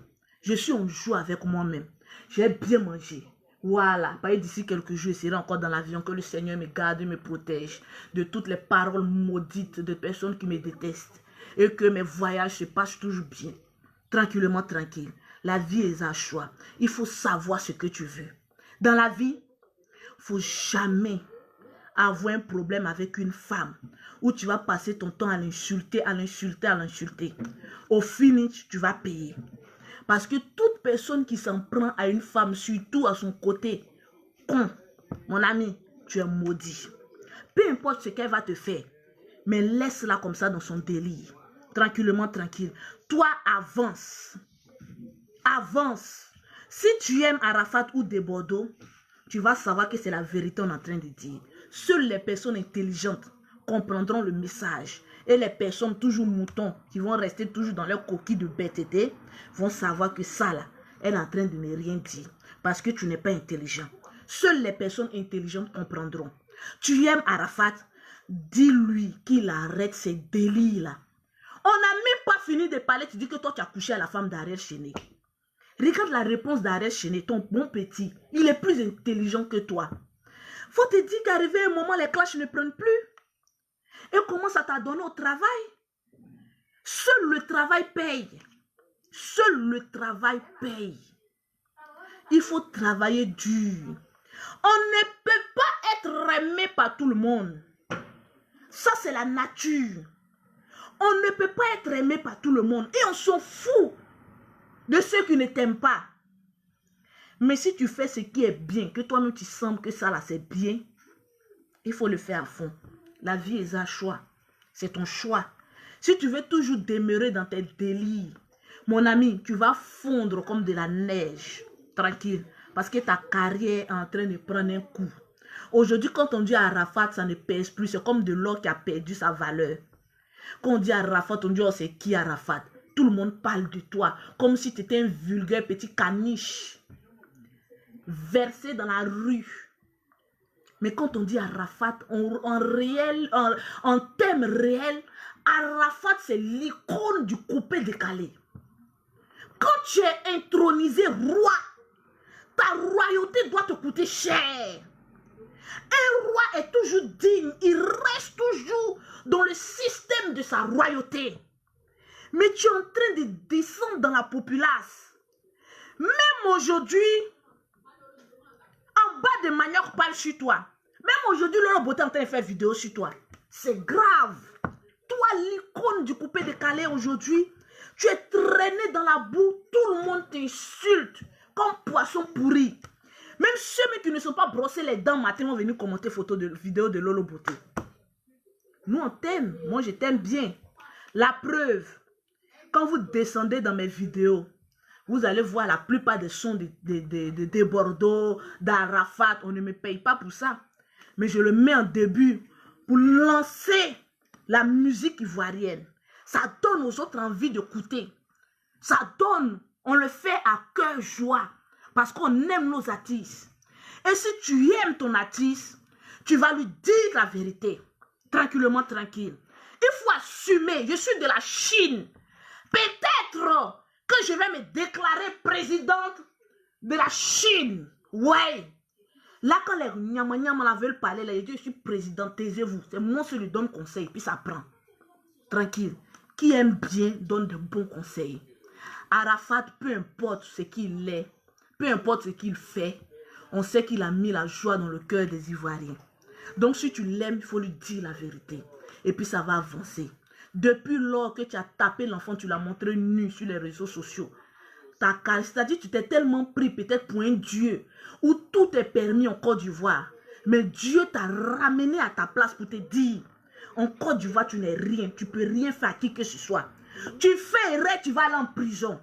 Speaker 1: Je suis en joie avec moi-même. J'ai bien mangé. Voilà. D'ici quelques jours, je serai encore dans l'avion. Que le Seigneur me garde et me protège de toutes les paroles maudites de personnes qui me détestent. Et que mes voyages se passent toujours bien. Tranquillement, tranquille. La vie est un choix. Il faut savoir ce que tu veux. Dans la vie, il ne faut jamais avoir un problème avec une femme où tu vas passer ton temps à l'insulter, à l'insulter, à l'insulter. Au finish, tu vas payer. Parce que toute personne qui s'en prend à une femme, surtout à son côté con, mon ami, tu es maudit. Peu importe ce qu'elle va te faire, mais laisse-la comme ça dans son délire. Tranquillement, tranquille. Toi, avance. Avance. Si tu aimes Arafat ou de Bordeaux, tu vas savoir que c'est la vérité qu'on est en train de dire. Seules les personnes intelligentes comprendront le message. Et les personnes toujours moutons, qui vont rester toujours dans leur coquille de bêteté, vont savoir que ça là, elle est en train de ne rien dire. Parce que tu n'es pas intelligent. Seules les personnes intelligentes comprendront. Tu aimes Arafat, dis-lui qu'il arrête ces délires là. On n'a même pas fini de parler, tu dis que toi tu as couché à la femme d'Ariel Chéné. Regarde la réponse d'Ariel Chéné, ton bon petit. Il est plus intelligent que toi. Faut te dire qu'arrivé un moment, les clashs ne prennent plus. Et commence à t'adonner au travail. Seul le travail paye. Seul le travail paye. Il faut travailler dur. On ne peut pas être aimé par tout le monde. Ça, c'est la nature. On ne peut pas être aimé par tout le monde. Et on s'en fout de ceux qui ne t'aiment pas. Mais si tu fais ce qui est bien, que toi-même tu sens que ça là c'est bien, il faut le faire à fond. La vie est un choix. C'est ton choix. Si tu veux toujours demeurer dans tes délires, mon ami, tu vas fondre comme de la neige. Tranquille. Parce que ta carrière est en train de prendre un coup. Aujourd'hui, quand on dit à Arafat, ça ne pèse plus. C'est comme de l'or qui a perdu sa valeur. Quand on dit à Arafat, on dit oh, c'est qui Arafat? Tout le monde parle de toi. Comme si tu étais un vulgaire petit caniche. Versé dans la rue. Mais quand on dit Arafat, en termes réels, Arafat c'est l'icône du coupé décalé. Quand tu es intronisé roi, ta royauté doit te coûter cher. Un roi est toujours digne, il reste toujours dans le système de sa royauté. Mais tu es en train de descendre dans la populace. Même aujourd'hui, en bas de Manioc parle sur toi. Même aujourd'hui, Lolo Beauté est en train de faire vidéo sur toi. C'est grave. Toi, l'icône du coupé décalé aujourd'hui, tu es traîné dans la boue, tout le monde t'insulte comme poisson pourri. Même ceux qui ne sont pas brossés les dents matin vont venir commenter vidéo de Lolo Beauté. Nous, on t'aime. Moi, je t'aime bien. La preuve, quand vous descendez dans mes vidéos, vous allez voir la plupart des sons de Bordeaux, d'Arafat. On ne me paye pas pour ça. Mais je le mets en début pour lancer la musique ivoirienne. Ça donne aux autres envie d'écouter. Ça donne, on le fait à cœur joie. Parce qu'on aime nos artistes. Et si tu aimes ton artiste, tu vas lui dire la vérité. Tranquillement, tranquille. Il faut assumer, je suis de la Chine. Peut-être que je vais me déclarer présidente de la Chine. Ouais. Là, quand les nyama veulent parler, là, je suis présidente, taisez-vous. C'est moi qui lui donne conseil, puis ça prend. Tranquille. Qui aime bien donne de bons conseils. Arafat, peu importe ce qu'il est, peu importe ce qu'il fait, on sait qu'il a mis la joie dans le cœur des Ivoiriens. Donc, si tu l'aimes, il faut lui dire la vérité. Et puis, ça va avancer. Depuis lors que tu as tapé l'enfant, tu l'as montré nu sur les réseaux sociaux. C'est-à-dire que tu t'es tellement pris peut-être pour un Dieu où tout est permis en Côte d'Ivoire. Mais Dieu t'a ramené à ta place pour te dire, en Côte d'Ivoire, tu n'es rien. Tu ne peux rien faire à qui que ce soit. Tu fais erreur, tu vas aller en prison.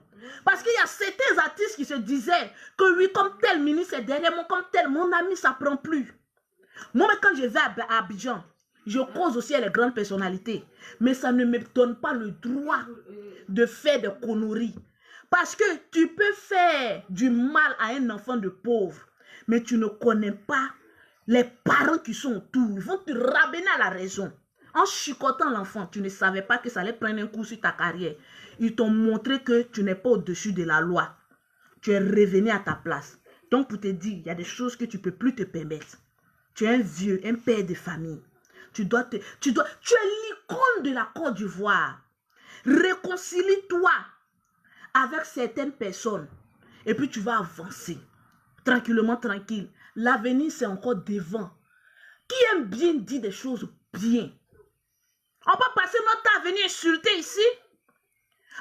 Speaker 1: Parce qu'il y a certains artistes qui se disaient que oui, comme tel ministre est derrière moi, comme tel, mon ami, ça ne prend plus. Moi, quand je vais à Abidjan, je cause aussi à les grandes personnalités. Mais ça ne me donne pas le droit de faire des conneries. Parce que tu peux faire du mal à un enfant de pauvre, mais tu ne connais pas les parents qui sont autour. Ils vont te ramener à la raison. En chicotant l'enfant, tu ne savais pas que ça allait prendre un coup sur ta carrière. Ils t'ont montré que tu n'es pas au-dessus de la loi. Tu es revenu à ta place. Donc, pour te dire, il y a des choses que tu ne peux plus te permettre. Tu es un vieux, un père de famille. Tu es l'icône de la Côte d'Ivoire. Réconcilie-toi avec certaines personnes. Et puis, tu vas avancer. Tranquillement, tranquille. L'avenir, c'est encore devant. Qui aime bien dire des choses bien? On va passer notre temps à venir insulter ici.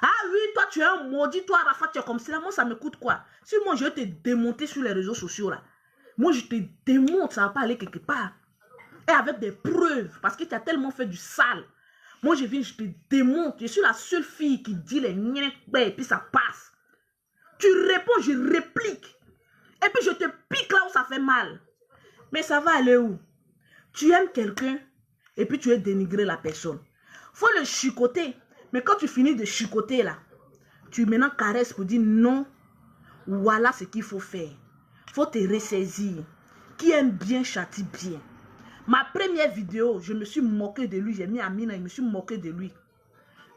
Speaker 1: Ah oui, toi tu es un maudit, toi Arafat, tu es comme ça. Moi, ça me coûte quoi? Si moi je vais te démonter sur les réseaux sociaux là, moi je te démonte, ça ne va pas aller quelque part. Et avec des preuves, parce que tu as tellement fait du sale. Moi je viens, je te démonte. Je suis la seule fille qui dit les niens et puis ça passe. Tu réponds, je réplique. Et puis je te pique là où ça fait mal. Mais ça va aller où? Tu aimes quelqu'un et puis tu veux dénigrer la personne. Faut le chicoter. Mais quand tu finis de chicoter là, tu maintenant caresses pour dire non, voilà ce qu'il faut faire. Faut te ressaisir. Qui aime bien châtie bien. Ma première vidéo, je me suis moqué de lui. J'ai mis Amina, je me suis moqué de lui.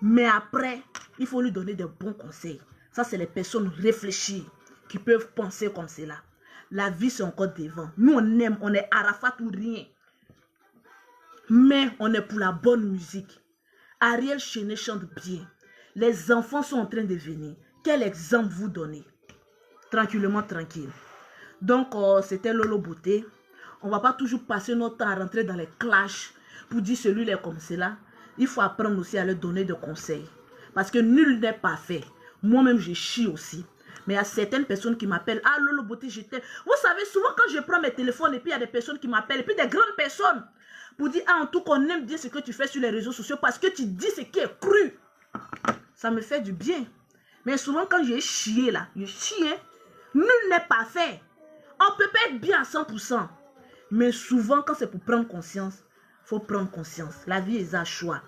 Speaker 1: Mais après, il faut lui donner de bons conseils. Ça, c'est les personnes réfléchies qui peuvent penser comme cela. La vie, c'est encore devant. Nous, on aime, on est Arafat ou rien. Mais on est pour la bonne musique. Ariel Chené chante bien. Les enfants sont en train de venir. Quel exemple vous donnez? Tranquillement, tranquille. Donc, c'était Lolo Beauté. On ne va pas toujours passer notre temps à rentrer dans les clashs pour dire celui-là est comme cela. Il faut apprendre aussi à leur donner des conseils. Parce que nul n'est parfait. Moi-même, je chie aussi. Mais il y a certaines personnes qui m'appellent. Ah, Lolo Beauté, j'étais... Vous savez, souvent quand je prends mes téléphones et puis il y a des personnes qui m'appellent. Et puis des grandes personnes. Pour dire, ah, en tout cas, on aime bien ce que tu fais sur les réseaux sociaux. Parce que tu dis ce qui est cru. Ça me fait du bien. Mais souvent, quand j'ai chié là, je chie. Nul n'est parfait. On ne peut pas être bien à 100%. Mais souvent, quand c'est pour prendre conscience, il faut prendre conscience. La vie est un choix.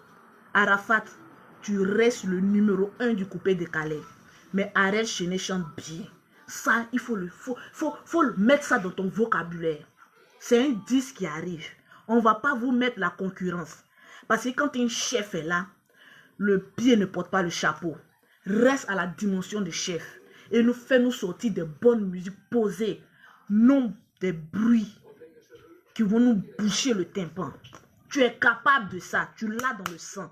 Speaker 1: Arafat, tu restes le numéro 1 du coupé décalé. Mais Ariel Chené chante bien. Ça, il faut le mettre ça dans ton vocabulaire. C'est un disque qui arrive. On ne va pas vous mettre la concurrence. Parce que quand un chef est là, le pied ne porte pas le chapeau. reste à la dimension de chef. Et nous fais-nous sortir de bonnes musiques posées, non des bruits qui vont nous boucher le tympan. Tu es capable de ça, tu l'as dans le sang.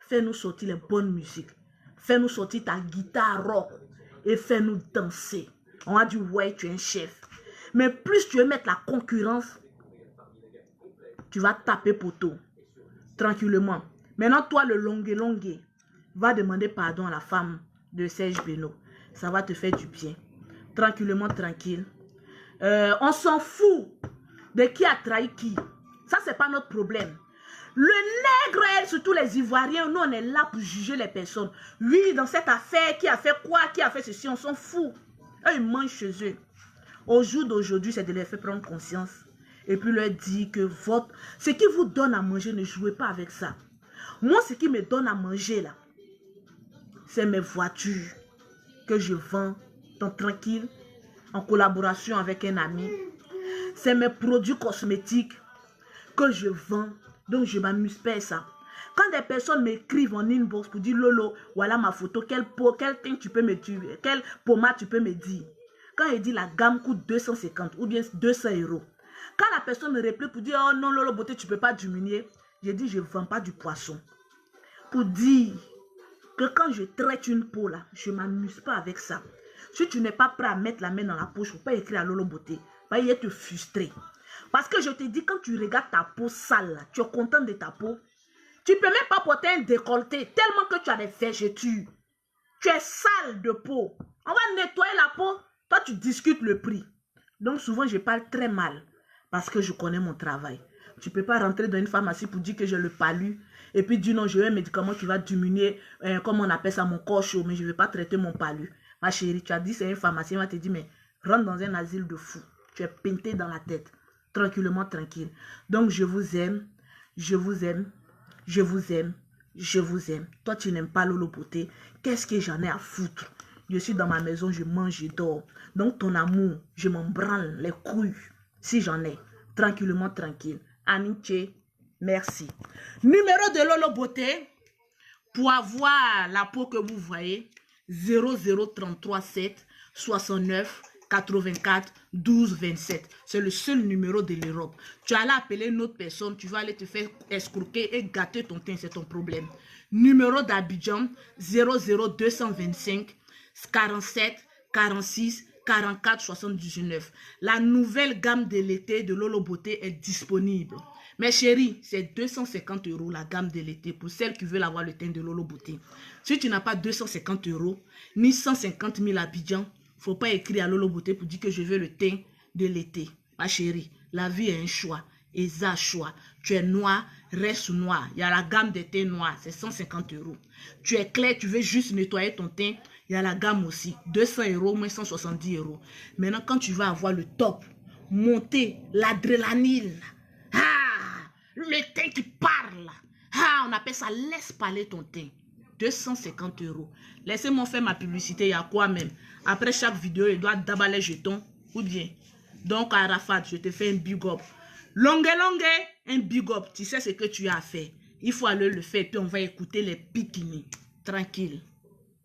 Speaker 1: Fais-nous sortir les bonnes musiques. Fais-nous sortir ta guitare rock et fais-nous danser. On a dit, ouais, tu es un chef. Mais plus tu veux mettre la concurrence, tu vas taper poteau. Tranquillement. Maintenant, toi, le longué, va demander pardon à la femme de Serge Beno. Ça va te faire du bien. Tranquillement, tranquille. On s'en fout de qui a trahi qui. Ça, c'est pas notre problème. Le nègre, elle, surtout les Ivoiriens, nous, on est là pour juger les personnes. Oui, dans cette affaire, qui a fait quoi, qui a fait ceci, on s'en fout. Eux, ils mangent chez eux. Au jour d'aujourd'hui, c'est de les faire prendre conscience. Et puis leur dire que ce qui vous donne à manger, ne jouez pas avec ça. Moi, ce qui me donne à manger, là, c'est mes voitures que je vends tranquille, en collaboration avec un ami. C'est mes produits cosmétiques que je vends. Donc, je m'amuse pas à ça. Quand des personnes m'écrivent en inbox pour dire Lolo, voilà ma photo, quel teint tu peux me dire, quelle pommade tu peux me dire. Quand il dit la gamme coûte 250 ou bien 200 €. Quand la personne me répond pour dire oh non Lolo beauté tu peux pas diminuer, j'ai dit je ne vends pas du poisson. Pour dire que quand je traite une peau là, je ne m'amuse pas avec ça. Si tu n'es pas prêt à mettre la main dans la poche, il ne faut pas écrire à Lolo beauté. Il va te frustrer. Parce que je te dis, quand tu regardes ta peau sale, là, tu es content de ta peau. Tu ne peux même pas porter un décolleté tellement que tu as des vergetures. Tu es sale de peau. On va nettoyer la peau. Toi, tu discutes le prix. Donc, souvent, je parle très mal parce que je connais mon travail. Tu ne peux pas rentrer dans une pharmacie pour dire que j'ai le palu et puis dire non, j'ai un médicament qui va diminuer, comme on appelle ça, mon corps chaud, mais je ne vais pas traiter mon palu. Ma chérie, tu as dit c'est une pharmacie, elle va te dire, mais rentre dans un asile de fous. Tu es pinté dans la tête. Tranquillement, tranquille. Donc, je vous aime, je vous aime, je vous aime, je vous aime. Toi, tu n'aimes pas Lolo beauté. Qu'est-ce que j'en ai à foutre? Je suis dans ma maison, je mange, je dors. Donc, ton amour, je m'en branle les couilles, si j'en ai. Tranquillement, tranquille. Amitié, merci. Numéro de Lolo beauté, pour avoir la peau que vous voyez, 00337 69 84 12 27. C'est le seul numéro de l'Europe. Tu allais appeler une autre personne, tu vas aller te faire escroquer et gâter ton teint, c'est ton problème. Numéro d'Abidjan 00225 47 46 44 79. La nouvelle gamme de l'été de Lolo beauté est disponible. Mes chéris, c'est 250 € la gamme de l'été pour celles qui veulent avoir le teint de Lolo beauté. Si tu n'as pas 250 € ni 150 000 Abidjan, faut pas écrire à Lolo beauté pour dire que je veux le teint de l'été. Ma chérie, la vie est un choix. Et ça, choix. Tu es noir, reste noir. Il y a la gamme de teint noir, c'est 150 €. Tu es clair, tu veux juste nettoyer ton teint. Il y a la gamme aussi, 200 €, moins 170 €. Maintenant, quand tu vas avoir le top, monter l'adrénaline, le teint qui parle, on appelle ça, laisse parler ton teint. 250 €. Laissez-moi faire ma publicité, il y a quoi même? Après chaque vidéo, il doit d'abattre les jetons, ou bien. Donc, Arafat, je te fais un big up. Longue, un big up. Tu sais ce que tu as à faire. Il faut aller le faire, puis on va écouter les piquinis. Tranquille.